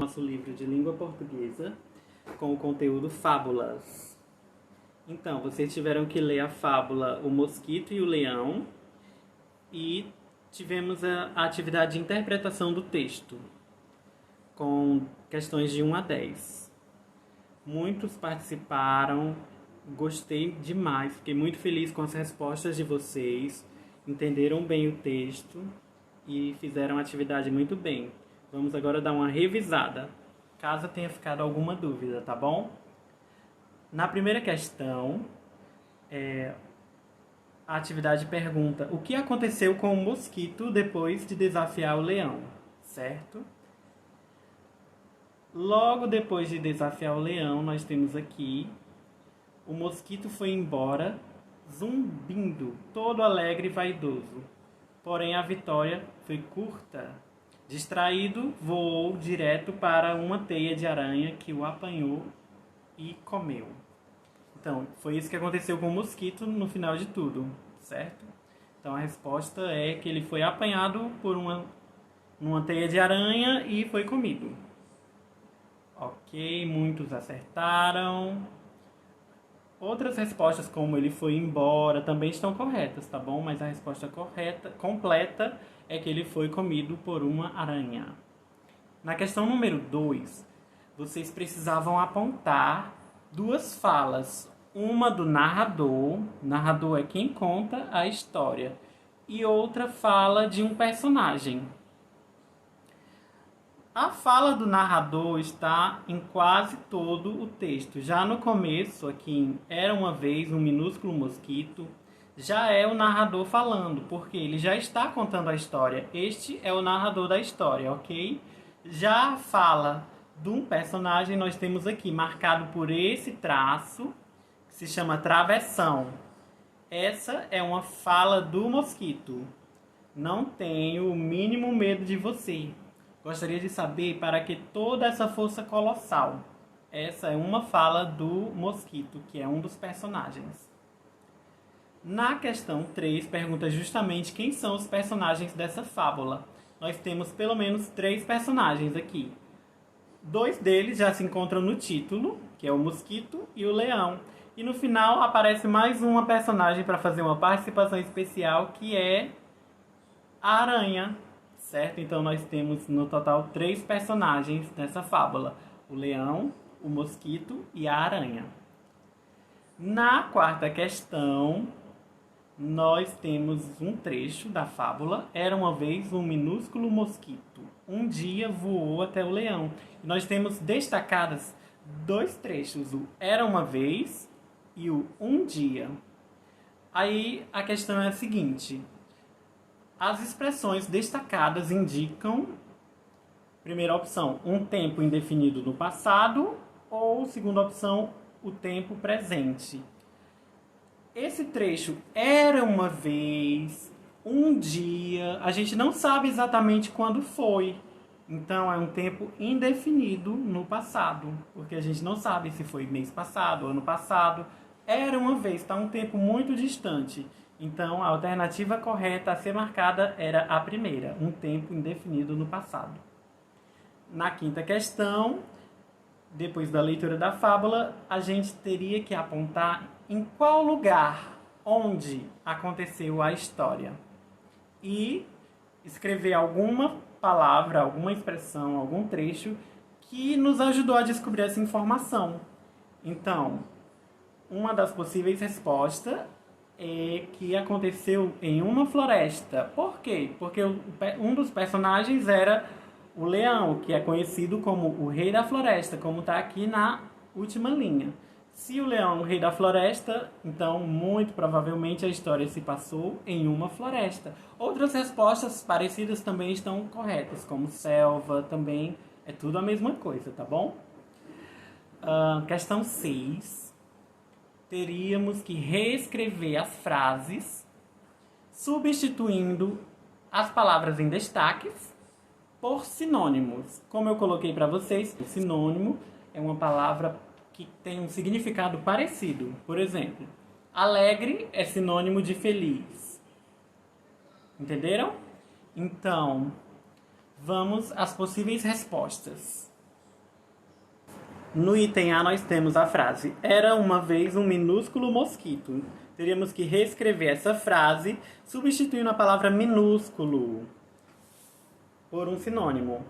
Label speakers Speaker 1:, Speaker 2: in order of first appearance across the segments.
Speaker 1: nosso livro de língua portuguesa com o conteúdo Fábulas. Então, vocês tiveram que ler a fábula O Mosquito e o Leão e tivemos a atividade de interpretação do texto com questões de 1 a 10. Muitos participaram, gostei demais, fiquei muito feliz com as respostas de vocês, entenderam bem o texto e fizeram a atividade muito bem. Vamos agora dar uma revisada, caso tenha ficado alguma dúvida, tá bom? Na primeira questão, a atividade pergunta: o que aconteceu com o mosquito depois de desafiar o leão, certo? Logo depois de desafiar o leão, nós temos aqui: o mosquito foi embora, zumbindo, todo alegre e vaidoso. Porém, a vitória foi curta. Distraído, voou direto para uma teia de aranha que o apanhou e comeu. Então, foi isso que aconteceu com o mosquito no final de tudo, certo? Então, a resposta é que ele foi apanhado por numa teia de aranha e foi comido. Ok, muitos acertaram. Outras respostas, como ele foi embora, também estão corretas, tá bom? Mas a resposta correta, completa, é que ele foi comido por uma aranha. Na questão número 2, vocês precisavam apontar duas falas. Uma do narrador é quem conta a história, e outra fala de um personagem. A fala do narrador está em quase todo o texto. Já no começo, aqui em Era uma vez um minúsculo mosquito, já é o narrador falando, porque ele já está contando a história. Este é o narrador da história, ok? Já a fala de um personagem nós temos aqui, marcado por esse traço, que se chama travessão. Essa é uma fala do mosquito. Não tenho o mínimo medo de você. Gostaria de saber para que toda essa força colossal. Essa é uma fala do mosquito, que é um dos personagens. Na questão 3, pergunta justamente quem são os personagens dessa fábula. Nós temos pelo menos 3 personagens aqui. 2 deles já se encontram no título, que é o mosquito e o leão. E no final aparece mais uma personagem para fazer uma participação especial, que é a aranha. Certo? Então nós temos no total 3 personagens nessa fábula: o leão, o mosquito e a aranha. Na quarta questão, nós temos um trecho da fábula: Era uma vez um minúsculo mosquito, um dia voou até o leão. E nós temos destacadas 2 trechos: o Era uma vez e o Um dia. Aí a questão é a seguinte: as expressões destacadas indicam, primeira opção, um tempo indefinido no passado, ou segunda opção, o tempo presente. Esse trecho, era uma vez, um dia, a gente não sabe exatamente quando foi. Então é um tempo indefinido no passado, porque a gente não sabe se foi mês passado, ano passado. Era uma vez, está um tempo muito distante. Então, a alternativa correta a ser marcada era a primeira, um tempo indefinido no passado. Na quinta questão, depois da leitura da fábula, a gente teria que apontar em qual lugar, onde aconteceu a história. E escrever alguma palavra, alguma expressão, algum trecho que nos ajudou a descobrir essa informação. Então, uma das possíveis respostas que aconteceu em uma floresta. Por quê? Porque um dos personagens era o leão, que é conhecido como o rei da floresta, como está aqui na última linha. Se o leão é o rei da floresta, então muito provavelmente a história se passou em uma floresta. Outras respostas parecidas também estão corretas, como selva, também é tudo a mesma coisa, tá bom? Questão 6. Teríamos que reescrever as frases, substituindo as palavras em destaques por sinônimos. Como eu coloquei para vocês, o sinônimo é uma palavra que tem um significado parecido. Por exemplo, alegre é sinônimo de feliz. Entenderam? Então, vamos às possíveis respostas. No item A nós temos a frase "Era uma vez um minúsculo mosquito". Teríamos que reescrever essa frase substituindo a palavra minúsculo por um sinônimo.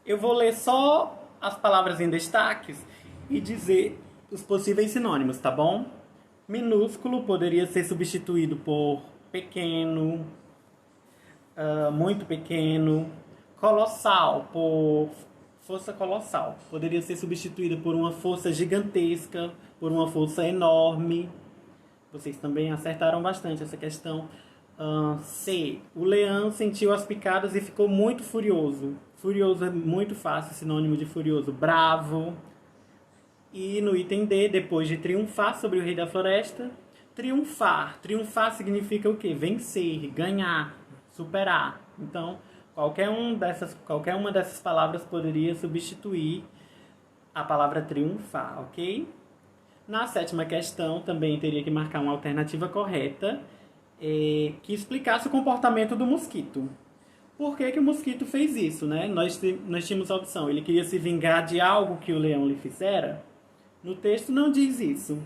Speaker 1: Eu vou ler só as palavras em destaques e dizer os possíveis sinônimos, tá bom? Minúsculo poderia ser substituído por pequeno, muito pequeno. Colossal, por força colossal. Poderia ser substituída por uma força gigantesca, por uma força enorme. Vocês também acertaram bastante essa questão. C. O leão sentiu as picadas e ficou muito furioso. Furioso é muito fácil, sinônimo de furioso. Bravo. E no item D, depois de triunfar sobre o rei da floresta, triunfar. Triunfar significa o quê? Vencer, ganhar, superar. Então, qualquer uma dessas palavras poderia substituir a palavra triunfar, ok? Na sétima questão, também teria que marcar uma alternativa correta que explicasse o comportamento do mosquito. Por que o mosquito fez isso, né? Nós tínhamos a opção, ele queria se vingar de algo que o leão lhe fizera? No texto não diz isso.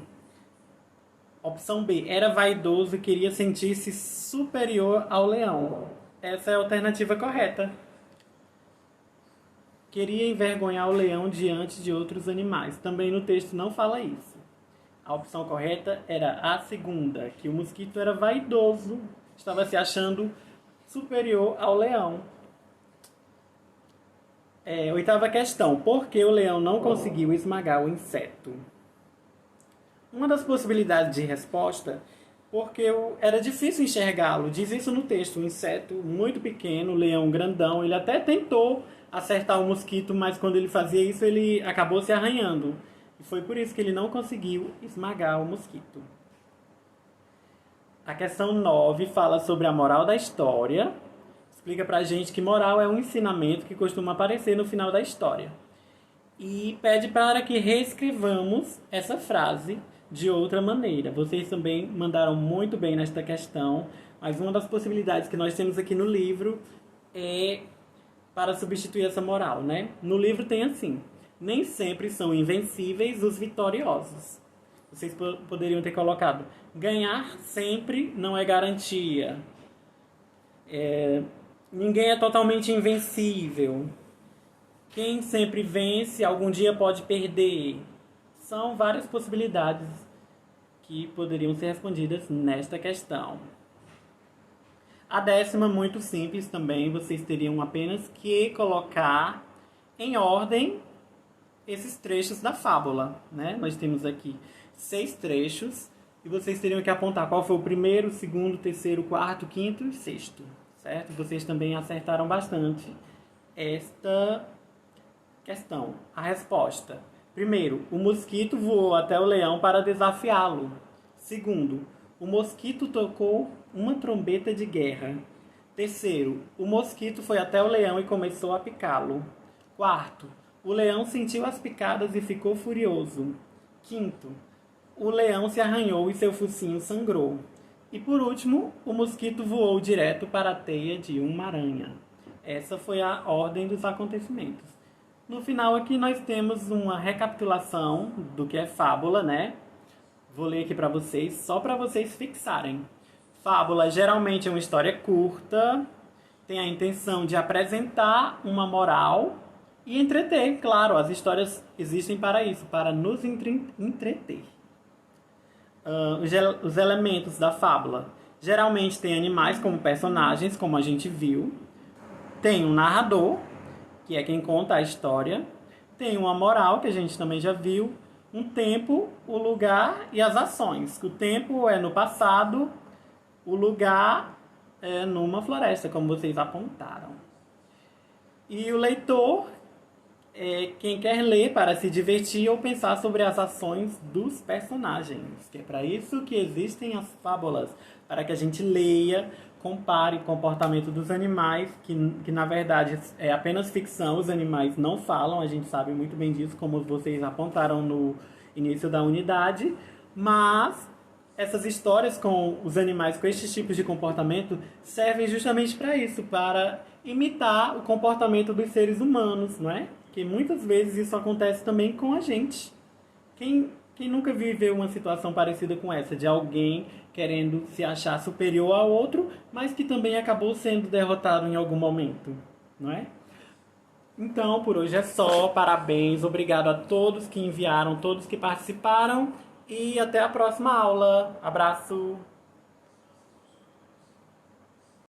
Speaker 1: Opção B, era vaidoso e queria sentir-se superior ao leão. Essa é a alternativa correta. Queria envergonhar o leão diante de outros animais. Também no texto não fala isso. A opção correta era a segunda, que o mosquito era vaidoso, estava se achando superior ao leão. Oitava questão. Por que o leão não conseguiu esmagar o inseto? Uma das possibilidades de resposta, porque era difícil enxergá-lo. Diz isso no texto. Um inseto muito pequeno, leão grandão. Ele até tentou acertar o mosquito, mas quando ele fazia isso, ele acabou se arranhando. E foi por isso que ele não conseguiu esmagar o mosquito. A questão 9 fala sobre a moral da história. Explica pra gente que moral é um ensinamento que costuma aparecer no final da história. E pede para que reescrevamos essa frase de outra maneira. Vocês também mandaram muito bem nesta questão, mas uma das possibilidades que nós temos aqui no livro é para substituir essa moral, né? No livro tem assim: nem sempre são invencíveis os vitoriosos. Vocês poderiam ter colocado: ganhar sempre não é garantia. Ninguém é totalmente invencível. Quem sempre vence, algum dia pode perder. São várias possibilidades que poderiam ser respondidas nesta questão. A 10ª, muito simples também. Vocês teriam apenas que colocar em ordem esses trechos da fábula, né? Nós temos aqui 6 trechos e vocês teriam que apontar qual foi o primeiro, segundo, terceiro, quarto, quinto e sexto, certo? Vocês também acertaram bastante esta questão. A resposta: primeiro, o mosquito voou até o leão para desafiá-lo. Segundo, o mosquito tocou uma trombeta de guerra. Terceiro, o mosquito foi até o leão e começou a picá-lo. Quarto, o leão sentiu as picadas e ficou furioso. Quinto, o leão se arranhou e seu focinho sangrou. E por último, o mosquito voou direto para a teia de uma aranha. Essa foi a ordem dos acontecimentos. No final aqui nós temos uma recapitulação do que é fábula, né? Vou ler aqui para vocês, só para vocês fixarem. Fábula geralmente é uma história curta, tem a intenção de apresentar uma moral e entreter. Claro, as histórias existem para isso, para nos entreter. Os elementos da fábula. Geralmente tem animais como personagens, como a gente viu. Tem um narrador, que é quem conta a história. Tem uma moral, que a gente também já viu. Um tempo, o lugar e as ações. O tempo é no passado, o lugar é numa floresta, como vocês apontaram. E o leitor é quem quer ler para se divertir ou pensar sobre as ações dos personagens. Que é para isso que existem as fábulas, para que a gente leia, compare o comportamento dos animais, que na verdade é apenas ficção, os animais não falam, a gente sabe muito bem disso, como vocês apontaram no início da unidade, mas essas histórias com os animais com estes tipos de comportamento servem justamente para isso, para imitar o comportamento dos seres humanos, não é? porque muitas vezes isso acontece também com a gente. Quem nunca viveu uma situação parecida com essa, de alguém querendo se achar superior ao outro, mas que também acabou sendo derrotado em algum momento, não é? Então, por hoje é só. Parabéns, obrigado a todos que enviaram, todos que participaram e até a próxima aula. Abraço!